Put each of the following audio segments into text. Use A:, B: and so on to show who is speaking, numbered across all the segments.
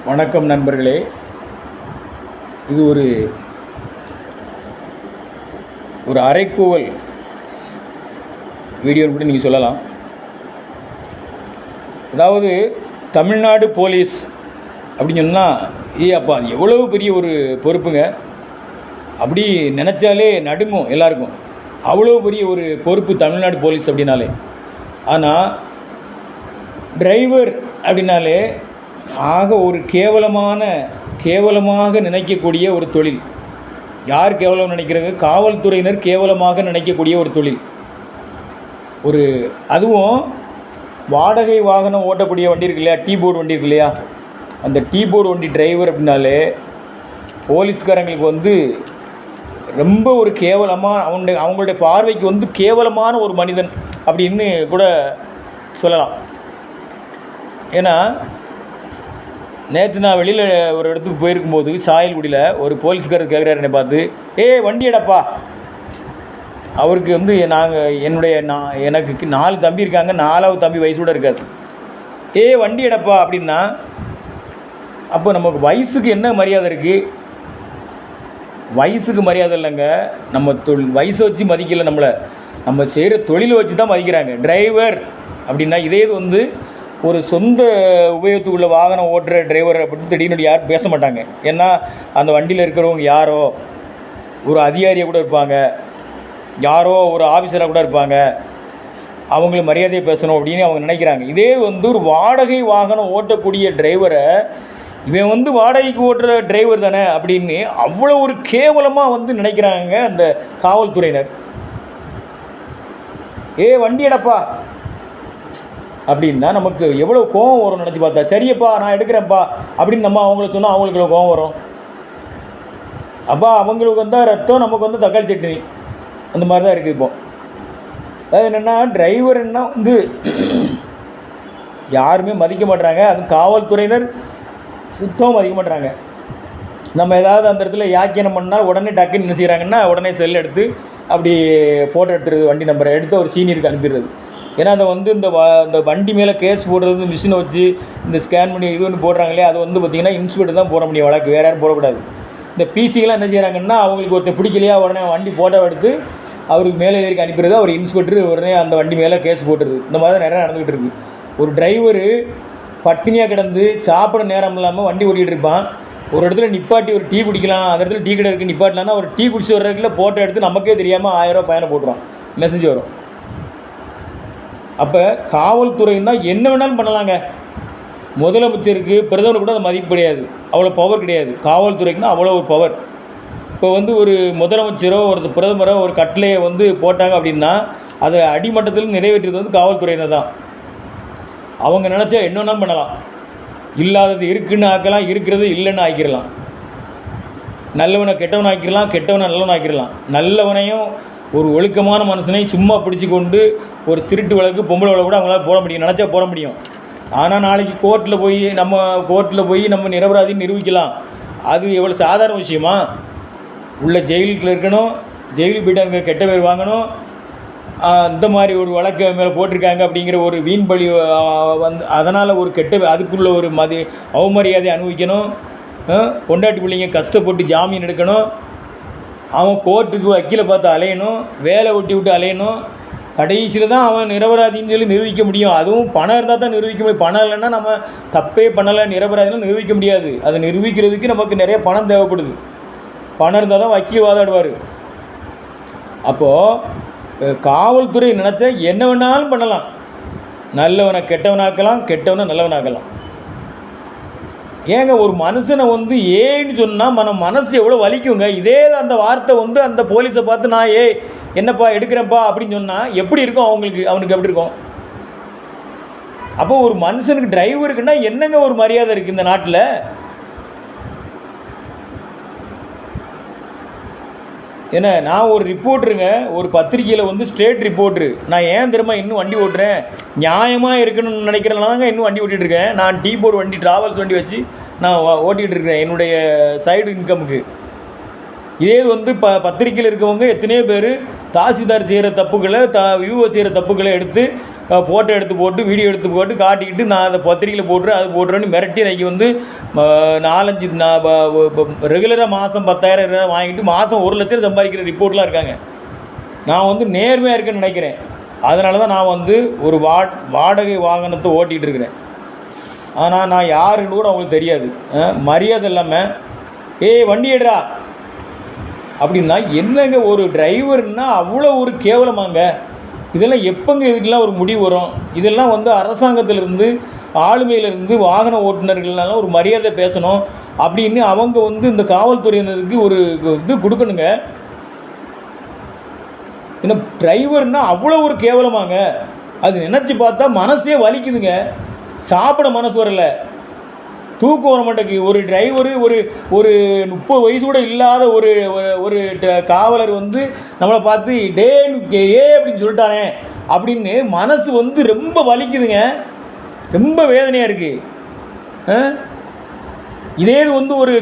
A: வணக்கம் நண்பர்களே. இது ஒரு அரைக்கூவல் வீடியோன்னு கூட நீங்கள் சொல்லலாம். அதாவது தமிழ்நாடு போலீஸ் அப்படின்னு சொன்னால் அப்பா அது எவ்வளோ பெரிய ஒரு பொறுப்புங்க. அப்படி நினச்சாலே நடுங்கும் எல்லாருக்கும். அவ்வளோ பெரிய ஒரு பொறுப்பு தமிழ்நாடு போலீஸ் அப்படின்னாலே. ஆனால் டிரைவர் அப்படின்னாலே ஒரு கேவலமாக நினைக்கக்கூடிய ஒரு தொழில். யார் கேவலம் நினைக்கிறாங்க? காவல்துறையினர் கேவலமாக நினைக்கக்கூடிய ஒரு தொழில். அதுவும் வாடகை வாகனம் ஓட்டக்கூடிய வண்டி இருக்கு இல்லையா, டீ போர்டு வண்டி இருக்கு இல்லையா, அந்த டீ போர்டு வண்டி டிரைவர் அப்படின்னாலே போலீஸ்காரங்களுக்கு ரொம்ப ஒரு கேவலமாக அவங்களுடைய பார்வைக்கு கேவலமான ஒரு மனிதன் அப்படின்னு கூட சொல்லலாம். ஏன்னா நேற்று நான் வெளியில் ஒரு இடத்துக்கு போயிருக்கும்போது சாயல்குடியில் ஒரு போலீஸ்காரர் கேட்குறாரு என்னை பார்த்து, வண்டி எடப்பா. அவருக்கு எனக்கு 4 தம்பி இருக்காங்க, 4வது தம்பி வயசு கூட இருக்காது. வண்டி எடப்பா அப்படின்னா அப்போ நமக்கு வயசுக்கு என்ன மரியாதை இருக்குது? வயசுக்கு மரியாதை இல்லைங்க. நம்ம வயசை வச்சு மதிக்கலை, நம்ம செய்கிற தொழிலை வச்சு தான் மதிக்கிறாங்க. டிரைவர் அப்படின்னா இதே இது ஒரு சொந்த உபயோகத்துக்குள்ள வாகனம் ஓட்டுற டிரைவர் அப்படின்னு திடீர்னு யாரும் பேச மாட்டாங்க. ஏன்னா அந்த வண்டியில் இருக்கிறவங்க யாரோ ஒரு அதிகாரியாக கூட இருப்பாங்க, யாரோ ஒரு ஆஃபீஸராக கூட இருப்பாங்க. அவங்களுக்கு மரியாதையை பேசணும் அப்படின்னு அவங்க நினைக்கிறாங்க. இதே ஒரு வாடகை வாகனம் ஓட்டக்கூடிய டிரைவரை இவன் வாடகைக்கு ஓட்டுற டிரைவர் தானே அப்படின்னு அவ்வளோ ஒரு கேவலமாக நினைக்கிறாங்க அந்த காவல்துறையினர். வண்டி எடப்பா அப்படின்னா நமக்கு எவ்வளோ கோவம் வரும் நினச்சி பார்த்தா. சரியப்பா நான் எடுக்கிறேன்ப்பா அப்படின்னு நம்ம அவங்களுக்கு சொன்னால் அவங்களுக்கு கோவம் வரும். அப்பா அவங்களுக்கு ரத்தம், நமக்கு தக்காளி சட்னி, அந்த மாதிரி தான் இருக்குது இப்போ. அதாவது என்னென்னா டிரைவர்னா யாருமே மதிக்க மாட்டுறாங்க. அது காவல்துறையினர் சுத்தமாக மதிக்க மாட்டுறாங்க. நம்ம ஏதாவது அந்த இடத்துல யாக்கியம் பண்ணால் உடனே டக்குன்னு என்ன செய்கிறாங்கன்னா உடனே செல் எடுத்து அப்படி ஃபோட்டோ எடுத்துறது, வண்டி நம்பரை எடுத்து ஒரு சீனியருக்கு அனுப்பிடுறது. ஏன்னா அதை இந்த வண்டி மேலே கேஸ் போடுறது, மிஷினை வச்சு இந்த ஸ்கேன் பண்ணி இது ஒன்று போடுறாங்களே, அது பார்த்திங்கன்னா இன்ஸ்பெக்டர் தான் போட முடியும், வழக்கு வேறு யாரும் போடக்கூடாது. இந்த பிசிக்கெலாம் என்ன செய்கிறாங்கன்னா அவங்களுக்கு ஒருத்தர் பிடிக்கலையா உடனே வண்டி ஃபோட்டோ எடுத்து அவருக்கு மேலே ஏறிக்கு அனுப்பிடுறது. அவர் இன்ஸ்பெக்டர் உடனே அந்த வண்டி மேலே கேஸ் போட்டுருது. இந்த மாதிரி தான் நிறையா நடந்துக்கிட்டு இருக்குது. ஒரு டிரைவரு பட்டினியாக கிடந்து சாப்பிட நேரம் இல்லாமல் வண்டி ஓட்டிகிட்டு இருப்பான். ஒரு இடத்துல நிப்பாட்டி ஒரு டீ குடிக்கலாம், அந்த இடத்துல டீ கடை இருக்குது, நிப்பாட்டலான்னா ஒரு டீ குடிச்சு வர்றதுக்குள்ள ஃபோட்டோ எடுத்து நமக்கே தெரியாமல் 1000 ரூபா ஃபைனை போட்டுருவான், மெசேஜ் வரும். அப்போ காவல்துறைன்னா என்ன வேணாலும் பண்ணலாங்க. முதலமைச்சருக்கு பிரதமர் கூட அது மதிப்பு கிடையாது, அவ்வளோ பவர் கிடையாது. காவல்துறைக்குன்னா அவ்வளோ ஒரு பவர். இப்போ ஒரு முதலமைச்சரோ ஒரு பிரதமரோ ஒரு கட்டளையை போட்டாங்க அப்படின்னா அதை அடிமட்டத்தில் நிறைவேற்றுறது காவல்துறையினர் தான். அவங்க நினச்சா என்ன வேணாலும் பண்ணலாம். இல்லாதது இருக்குன்னு ஆக்கலாம், இருக்கிறது இல்லைன்னு ஆக்கிடலாம். நல்லவனை கெட்டவன் ஆக்கிடலாம், கெட்டவனை நல்லவன் ஆக்கிடலாம். நல்லவனையும் ஒரு ஒழுக்கமான மனுஷனையும் சும்மா பிடிச்சி கொண்டு ஒரு திருட்டு வழக்கு, பொம்பளை வழக்கு கூட அவங்களால போட முடியும், நினச்சா போட முடியும். ஆனால் நாளைக்கு கோர்ட்டில் போய் நம்ம நிரபராதின்னு நிரூபிக்கலாம். அது எவ்வளோ சாதாரண விஷயமா? உள்ள ஜெயிலுக்குள்ள இருக்கணும், ஜெயிலுக்கு போய்ட்டு அங்கே கெட்ட பேர் வாங்கணும். இந்த மாதிரி ஒரு வழக்கு மேலே போட்டிருக்காங்க அப்படிங்கிற ஒரு வீண் பழி அதனால் ஒரு அதுக்குள்ளே ஒரு அவமரியாதை அனுபவிக்கணும். பொண்டாட்டி பிள்ளைங்க கஷ்டப்பட்டு ஜாமீன் எடுக்கணும். அவன் கோர்ட்டுக்கு வக்கீலை பார்த்து அலையணும், வேலை ஒட்டி விட்டு அலையணும். கடைசியில் தான் அவன் நிரபராதின்னு சொல்லி நிரூபிக்க முடியும். அதுவும் பணம் இருந்தால் தான் நிரூபிக்க முடியும். பணம் இல்லைன்னா நம்ம தப்பே பண்ணலை, நிரபராதின்னு நிரூபிக்க முடியாது. அதை நிரூபிக்கிறதுக்கு நமக்கு நிறைய பணம் தேவைப்படுது. பணம் இருந்தால் தான் வக்கீல் வாதாடுவார். அப்போது காவல்துறை நினச்சா என்ன வேணாலும் பண்ணலாம். நல்லவனை கெட்டவனாக்கலாம், கெட்டவனை நல்லவனாக்கலாம். ஏங்க ஒரு மனுஷனை ஏன்னு சொன்னால் மனசு எவ்வளோ வலிக்குங்க. இதே அந்த வார்த்தை அந்த போலீஸை பார்த்து நான் என்னப்பா எடுக்கிறேன்ப்பா அப்படின்னு சொன்னால் எப்படி இருக்கும் அவனுக்கு எப்படி இருக்கும்? அப்போ ஒரு மனுஷனுக்கு டிரைவருக்குன்னா என்னங்க ஒரு மரியாதை இருக்குது இந்த நாட்டில்? ஏன்னா நான் ஒரு ரிப்போர்ட்டருங்க, ஒரு பத்திரிக்கையில் ஸ்டேட் ரிப்போர்ட்ரு. நான் ஏன் தெரியுமா இன்னும் வண்டி ஓட்டுறேன்? நியாயமாக இருக்கணும்னு நினைக்கிறேன்னாங்க இன்னும் வண்டி ஓட்டிகிட்ருக்கேன். நான் டீ போர்டு வண்டி, ட்ராவல்ஸ் வண்டி வச்சு நான் ஓட்டிகிட்டு இருக்கேன் என்னுடைய சைடு இன்கமுக்கு. இதே வந்து பத்திரிக்கையில் இருக்கவங்க எத்தனையோ பேர் தாசில்தார் செய்கிற தப்புகளை வியூஓ செய்கிற தப்புகளை எடுத்து ஃபோட்டோ எடுத்து போட்டு வீடியோ எடுத்து போட்டு காட்டிக்கிட்டு நான் அதை பத்திரிக்கையில் போட்டுறேன் அது போட்டுறேன்னு மிரட்டி இன்றைக்கி வந்து 4-5 ரெகுலராக மாதம் 10,000 வாங்கிட்டு மாதம் 1 லட்சம் சம்பாதிக்கிற ரிப்போர்ட்லாம் இருக்காங்க. நான் வந்து நேர்மையாக இருக்கேன்னு நினைக்கிறேன். அதனால தான் நான் வந்து ஒரு வாடகை வாகனத்தை ஓட்டிகிட்டு இருக்கிறேன். ஆனால் நான் யாருன்னு கூட அவங்களுக்கு தெரியாது. மரியாதை இல்லாமல் ஏய் வண்டி எடுறா அப்படின்னா என்னங்க, ஒரு டிரைவர்னா அவ்வளோ ஒரு கேவலமாங்க. இதெல்லாம் எப்போங்க இதுக்கெல்லாம் ஒரு முடிவு வரும்? இதெல்லாம் வந்து அரசாங்கத்திலேருந்து ஆளுமையிலேருந்து வாகன ஓட்டுநர்கள்னால ஒரு மரியாதை பேசணும் அப்படின்னு அவங்க வந்து இந்த காவல்துறையினருக்கு ஒரு இது கொடுக்கணுங்க. ஏன்னா டிரைவர்னால் அவ்வளோ ஒரு கேவலமாங்க. அது நினச்சி பார்த்தா மனசே வலிக்குதுங்க. சாப்பிட மனசு வரல, தூக்கம் வர மாட்டேக்கு. ஒரு டிரைவரு ஒரு 30 வயசு கூட இல்லாத ஒரு காவலர் வந்து நம்மளை பார்த்து ஏ அப்படின்னு சொல்லிட்டானே அப்படின்னு மனசு வந்து ரொம்ப வலிக்குதுங்க, ரொம்ப வேதனையாக இருக்குது. இதே இது வந்து ஒரு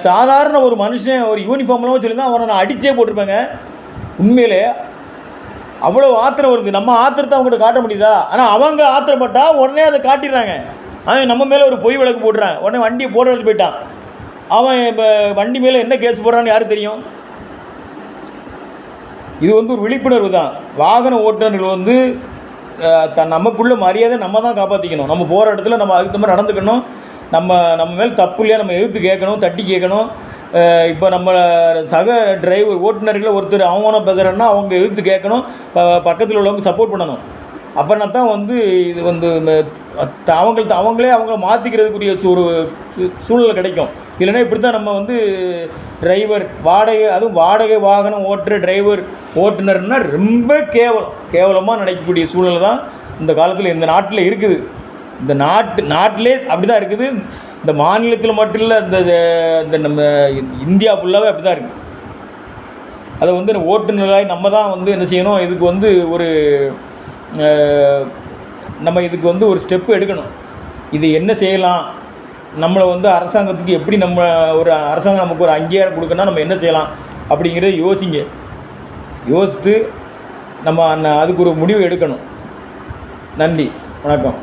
A: சாதாரண ஒரு மனுஷன் ஒரு யூனிஃபார்ம்லாம் சொல்லி தான் அவனை நான் அடித்தே போட்டிருப்பேங்க. உண்மையிலே அவ்வளோ ஆத்திரம் வருது. நம்ம ஆத்திரத்தை அவங்ககிட்ட காட்ட முடியுதா? ஆனால் அவங்க ஆத்திரப்பட்டால் உடனே அதை காட்டிடுறாங்க. அவன் நம்ம மேலே ஒரு பொய் வழக்கு போடுறான், உடனே வண்டியை போட எடுத்து போயிட்டான். அவன் இப்போ வண்டி மேலே என்ன கேஸ் போடுறான்னு யாருக்கு தெரியும்? இது வந்து ஒரு விழிப்புணர்வு தான். வாகன ஓட்டுநர்கள் வந்து நமக்குள்ள மரியாதை நம்ம தான் காப்பாற்றிக்கணும். நம்ம போகிற இடத்துல நம்ம அதுக்கு மாதிரி நடந்துக்கணும். நம்ம மேலே தப்பு இல்லையா நம்ம எதிர்த்து கேட்கணும், தட்டி கேட்கணும். இப்போ நம்ம சக டிரைவர் ஓட்டுநர்களை ஒருத்தர் அவமானம் பேசுகிறேன்னா அவங்க எதிர்த்து கேட்கணும், பக்கத்தில் உள்ளவங்க சப்போர்ட் பண்ணணும். அப்படின்னா தான் வந்து இது வந்து அவங்களே அவங்கள மாற்றிக்கிறதுக்குரிய ஒரு சூழ்நிலை கிடைக்கும். இல்லைன்னா இப்படி தான் நம்ம வந்து டிரைவர் அதுவும் வாடகை வாகனம் ஓட்டுற டிரைவர் ஓட்டுநர்னால் ரொம்ப கேவலமாக நினைக்கக்கூடிய சூழ்நிலை தான் இந்த காலத்தில் இந்த நாட்டில் இருக்குது. இந்த நாட்டிலே அப்படி தான் இருக்குது. இந்த மாநிலத்தில் மட்டும் இல்லை, இந்த நம்ம இந்தியா ஃபுல்லாகவே அப்படி தான் இருக்குது. அதை வந்து ஓட்டுநராக நம்ம தான் வந்து என்ன செய்யணும், இதுக்கு வந்து நம்ம இதுக்கு வந்து ஒரு ஸ்டெப்பு எடுக்கணும். இது என்ன செய்யலாம், நம்மளை வந்து அரசாங்கத்துக்கு எப்படி ஒரு அரசாங்கம் நமக்கு ஒரு அங்கீகாரம் கொடுக்கணும்னா நம்ம என்ன செய்யலாம் அப்படிங்கிறத யோசித்து நம்ம அதுக்கு ஒரு முடிவு எடுக்கணும். நன்றி, வணக்கம்.